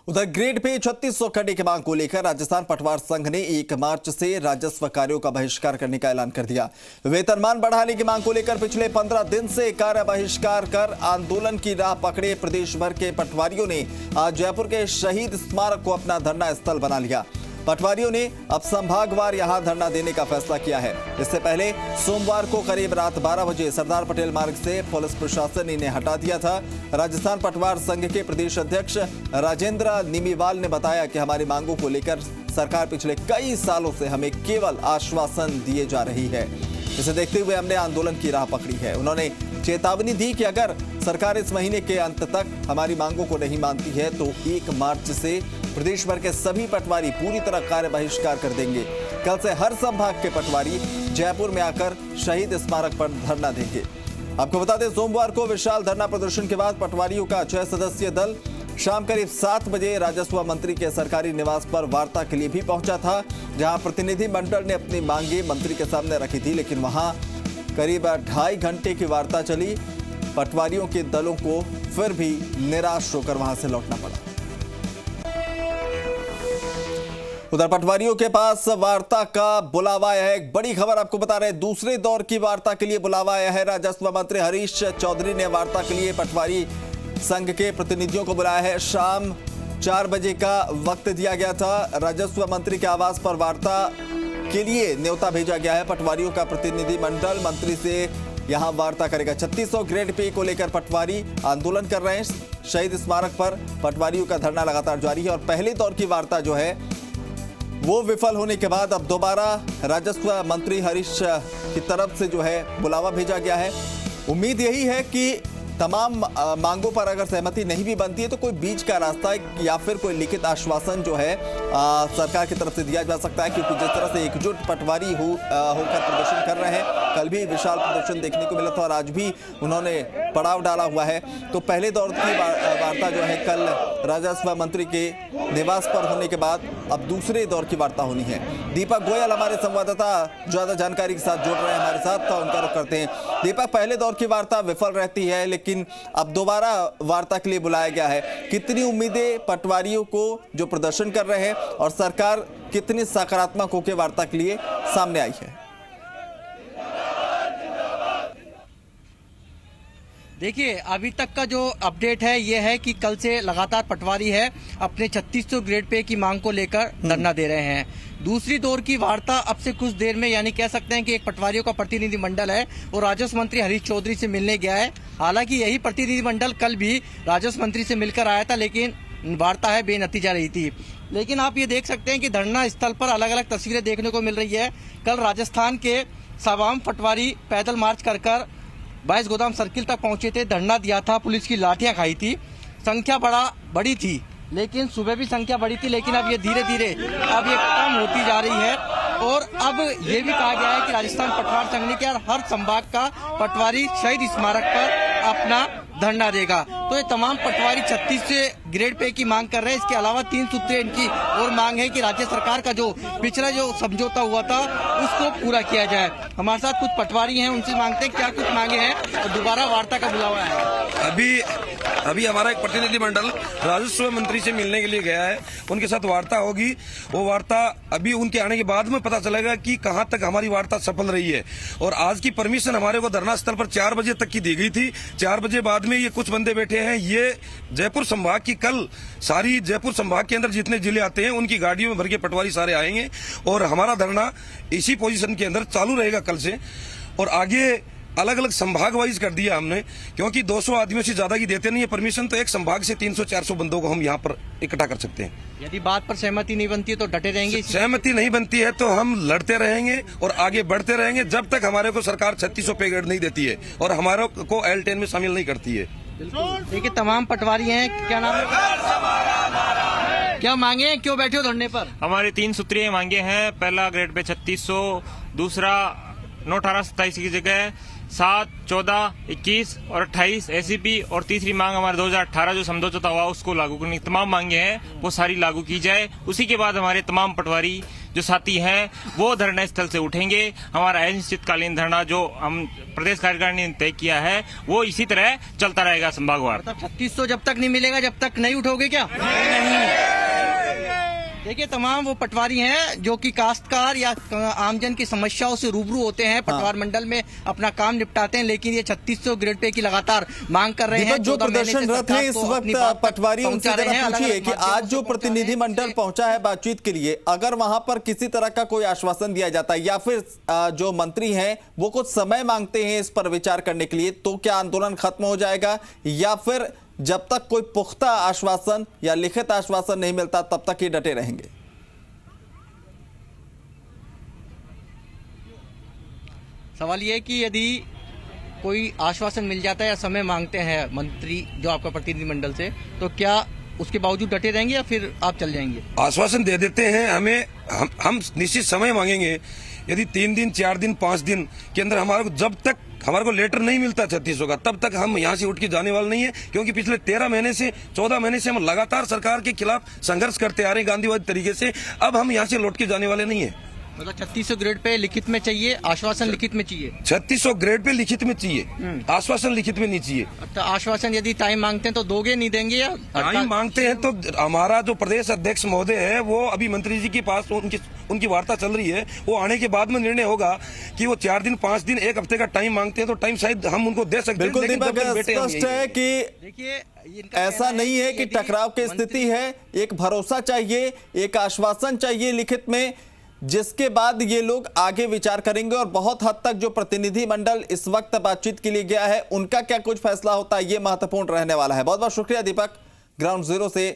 उधर grade pay 3600 कटने की मांग को लेकर राजस्थान पटवार संघ ने 1 मार्च से राजस्व कार्यों का बहिष्कार करने का ऐलान कर दिया। वेतनमान बढ़ाने की मांग को लेकर पिछले 15 दिन से कार्य बहिष्कार कर आंदोलन की राह पकड़े प्रदेश भर के पटवारियों ने आज जयपुर के शहीद स्मारक को अपना धरना स्थल बना लिया। पटवारियों ने अब संभागवार यहां धरना देने का फैसला किया है। इससे पहले सोमवार को करीब रात 12 बजे सरदार पटेल मार्ग से पुलिस प्रशासन इन्हें हटा दिया था। राजस्थान पटवार संघ के प्रदेश अध्यक्ष राजेंद्र निमीवाल ने बताया कि हमारी मांगों को लेकर सरकार पिछले कई सालों से हमें केवल आश्वासन दिए जा रही है। इसे देखते हुए हमने आंदोलन की राह पकड़ी है। उन्होंने चेतावनी दी कि अगर सरकार इस महीने के अंत तक हमारी मांगों को नहीं मानती है तो 1 मार्च से प्रदेश भर के सभी पटवारी पूरी तरह कार्य बहिष्कार कर देंगे। कल से हर संभाग के पटवारी जयपुर में आकर शहीद स्मारक पर धरना देंगे। आपको बता दें, सोमवार को विशाल धरना प्रदर्शन के बाद पटवारियों का 6 सदस्यीय दल शाम करीब 7 बजे राजस्व मंत्री के सरकारी निवास पर वार्ता के लिए भी पहुंचा था, जहां प्रतिनिधि मंडल ने अपनी मांगे मंत्री के सामने रखी थी, लेकिन वहां करीब 2.5 घंटे की वार्ता चली। पटवारियों के दलों को फिर भी निराश होकर वहां से लौटना पड़ा। उधर पटवारियों के पास वार्ता का बुलावा आया है। एक बड़ी खबर आपको बता रहे हैं, दूसरे दौर की वार्ता के लिए बुलावा आया है। राजस्व मंत्री हरीश चौधरी ने वार्ता के लिए पटवारी संघ के प्रतिनिधियों को बुलाया है। शाम 4 बजे का वक्त दिया गया था। राजस्व मंत्री के आवास पर वार्ता के लिए न्योता भेजा गया है। पटवारियों का प्रतिनिधि मंडल मंत्री से यहां वार्ता करेगा। 3600 ग्रेड पे को लेकर पटवारी आंदोलन कर रहे हैं। शहीद स्मारक पर पटवारियों का धरना लगातार जारी है और पहले दौर की वार्ता जो है वो विफल होने के बाद अब दोबारा राजस्व मंत्री हरीश की तरफ से जो है बुलावा भेजा गया है। उम्मीद यही है कि तमाम मांगों पर अगर सहमति नहीं भी बनती है तो कोई बीच का रास्ता या फिर कोई लिखित आश्वासन जो है सरकार की तरफ से दिया जा सकता है, क्योंकि जिस तरह से एकजुट पटवारी होकर प्रदर्शन कर रहे हैं, कल भी विशाल प्रदर्शन देखने को मिला था और आज भी उन्होंने पड़ाव डाला हुआ है। तो पहले दौर की वार्ता जो है कल राजस्व मंत्री के निवास पर होने के बाद अब दूसरे दौर की वार्ता होनी है। दीपक गोयल हमारे संवाददाता ज्यादा जानकारी के साथ जुड़ रहे हैं हमारे साथ, तो उनका रुख करते हैं। दीपक, पहले दौर की वार्ता विफल रहती है लेकिन अब दोबारा वार्ता के लिए बुलाया गया है। कितनी उम्मीदें पटवारियों को जो प्रदर्शन कर रहे हैं और सरकार कितनी सकारात्मक होकर वार्ता के लिए सामने आई है? देखिए, अभी तक का जो अपडेट है ये है कि कल से लगातार पटवारी है अपने 3600 ग्रेड पे की मांग को लेकर धरना दे रहे हैं। दूसरी दौर की वार्ता अब से कुछ देर में, यानी कह सकते हैं कि एक पटवारियों का प्रतिनिधि मंडल है वो राजस्व मंत्री हरीश चौधरी से मिलने गया है। हालांकि यही प्रतिनिधि मंडल कल भी राजस्व मंत्री से मिलकर आया था, लेकिन वार्ता है बेनतीजा रही थी। लेकिन आप ये देख सकते हैं कि धरना स्थल पर अलग अलग तस्वीरें देखने को मिल रही है। कल राजस्थान के सवाम पटवारी पैदल मार्च कर 22 गोदाम सर्किल तक पहुंचे थे, धरना दिया था, पुलिस की लाठियां खाई थी। संख्या बड़ी थी, लेकिन सुबह भी संख्या बड़ी थी, लेकिन अब ये धीरे धीरे अब ये कम होती जा रही है। और अब ये भी कहा गया है कि राजस्थान पटवार संघ ने कि हर संभाग का पटवारी शहीद स्मारक पर अपना धरना देगा। तो ये तमाम पटवारी 36 ग्रेड पे की मांग कर रहे हैं। इसके अलावा 3 सूत्रीय इनकी और मांग है कि राज्य सरकार का जो पिछला जो समझौता हुआ था उसको पूरा किया जाए। हमारे साथ कुछ पटवारी हैं, उनसे मांगते हैं क्या कुछ मांगे हैं और दोबारा वार्ता का बुलावा है। अभी हमारा एक प्रतिनिधि मंडल राजस्व मंत्री से मिलने के लिए गया है, उनके साथ वार्ता होगी। वो वार्ता अभी उनके आने के बाद में पता चलेगा कि कहां तक हमारी वार्ता सफल रही है। और आज की परमिशन हमारे को धरना स्थल पर 4 बजे तक की दी गई थी। 4 बजे बाद में ये कुछ बंदे बैठे हैं, ये जयपुर संभाग की कल सारी जयपुर संभाग के अंदर जितने जिले आते हैं उनकी गाड़ियों में भर के पटवारी सारे आएंगे और हमारा धरना इसी पोजीशन के अंदर चालू रहेगा कल से। और आगे अलग अलग संभाग वाइज कर दिया हमने, क्योंकि 200 आदमियों से ज्यादा की देते नहीं है परमिशन, तो एक संभाग से 300-400 बंदों को हम यहाँ पर इकट्ठा कर सकते हैं। यदि बात पर सहमति नहीं बनती है तो डटे रहेंगे? सहमति नहीं बनती है तो हम लड़ते रहेंगे और आगे बढ़ते रहेंगे जब तक हमारे को सरकार 3600 पे ग्रेड नहीं देती है और हमारे को L10 में शामिल नहीं करती है। देखिए, तमाम पटवारी हैं, क्या नाम है, क्या मांगे हैं, क्यों बैठे हो धरने पर? हमारे 3 सूत्रीय मांगे हैं। पहला ग्रेड पे 3600, दूसरा 9, 18, 27 की जगह 7, 14, 21 और 28 एसीपी, और तीसरी मांग हमारे 2018 जो समझौता हुआ उसको लागू करने की तमाम मांगे हैं वो सारी लागू की जाए। उसी के बाद हमारे तमाम पटवारी जो साथी हैं वो धरना स्थल से उठेंगे। हमारा अनिश्चितकालीन धरना जो हम प्रदेश कार्यकारिणी ने तय किया है वो इसी तरह चलता रहेगा संभागवार। मतलब 3600 जब तक नहीं मिलेगा जब तक नहीं उठोगे क्या? नहीं। देखिए, तमाम वो पटवारी हैं जो कि काश्तकार या आमजन की समस्याओं से रूबरू होते हैं, पटवार मंडल में अपना काम निपटाते हैं, लेकिन ये 3600 ग्रेड पे की लगातार मांग कर रहे हैं। जो प्रदर्शनरत है इस वक्त पटवारी, उनसे जरा पूछिए कि आज जो प्रतिनिधि मंडल पहुंचा है बातचीत के लिए, अगर वहां पर किसी तरह का कोई आश्वासन दिया जाता है या फिर जो मंत्री हैं वो कुछ समय मांगते हैं इस पर विचार करने के लिए, तो क्या आंदोलन खत्म हो जाएगा या फिर जब तक कोई पुख्ता आश्वासन या लिखित आश्वासन नहीं मिलता तब तक ही डटे रहेंगे? सवाल ये है कि यदि कोई आश्वासन मिल जाता है या समय मांगते हैं मंत्री जो आपका प्रतिनिधि मंडल से, तो क्या उसके बावजूद डटे रहेंगे या फिर आप चल जाएंगे? आश्वासन दे देते हैं हमें, हम निश्चित समय मांगेंगे। यदि 3 दिन 4 दिन 5 दिन के अंदर जब तक हमारे को लेटर नहीं मिलता 3600 का, तब तक हम यहाँ से उठ के जाने वाले नहीं है, क्योंकि पिछले 13 महीने से 14 महीने से हम लगातार सरकार के खिलाफ संघर्ष करते आ रहे हैं गांधीवादी तरीके से। अब हम यहाँ से लौट के जाने वाले नहीं है। मतलब 3600 ग्रेड पे लिखित में चाहिए, आश्वासन लिखित में चाहिए। 3600 ग्रेड पे लिखित में चाहिए, आश्वासन लिखित में नहीं चाहिए। तो आश्वासन यदि टाइम मांगते हैं तो दोगे, नहीं देंगे? या टाइम मांगते हैं तो हमारा जो प्रदेश अध्यक्ष महोदय है वो अभी मंत्री जी के पास उनकी वार्ता चल रही है, वो आने के बाद में निर्णय होगा कि वो 4 दिन 5 दिन 1 हफ्ते का टाइम मांगते हैं तो टाइम शायद हम उनको दे सकते हैं। बिल्कुल दीपक, स्पष्ट है कि देखिए ऐसा नहीं है कि टकराव की स्थिति है, एक भरोसा चाहिए, एक आश्वासन चाहिए लिखित में, जिसके बाद ये लोग आगे विचार करेंगे। और बहुत हद तक जो प्रतिनिधि मंडल इस वक्त बातचीत के लिए गया है उनका क्या कुछ फैसला होता है ये महत्वपूर्ण रहने वाला है। बहुत बहुत शुक्रिया दीपक, ग्राउंड जीरो से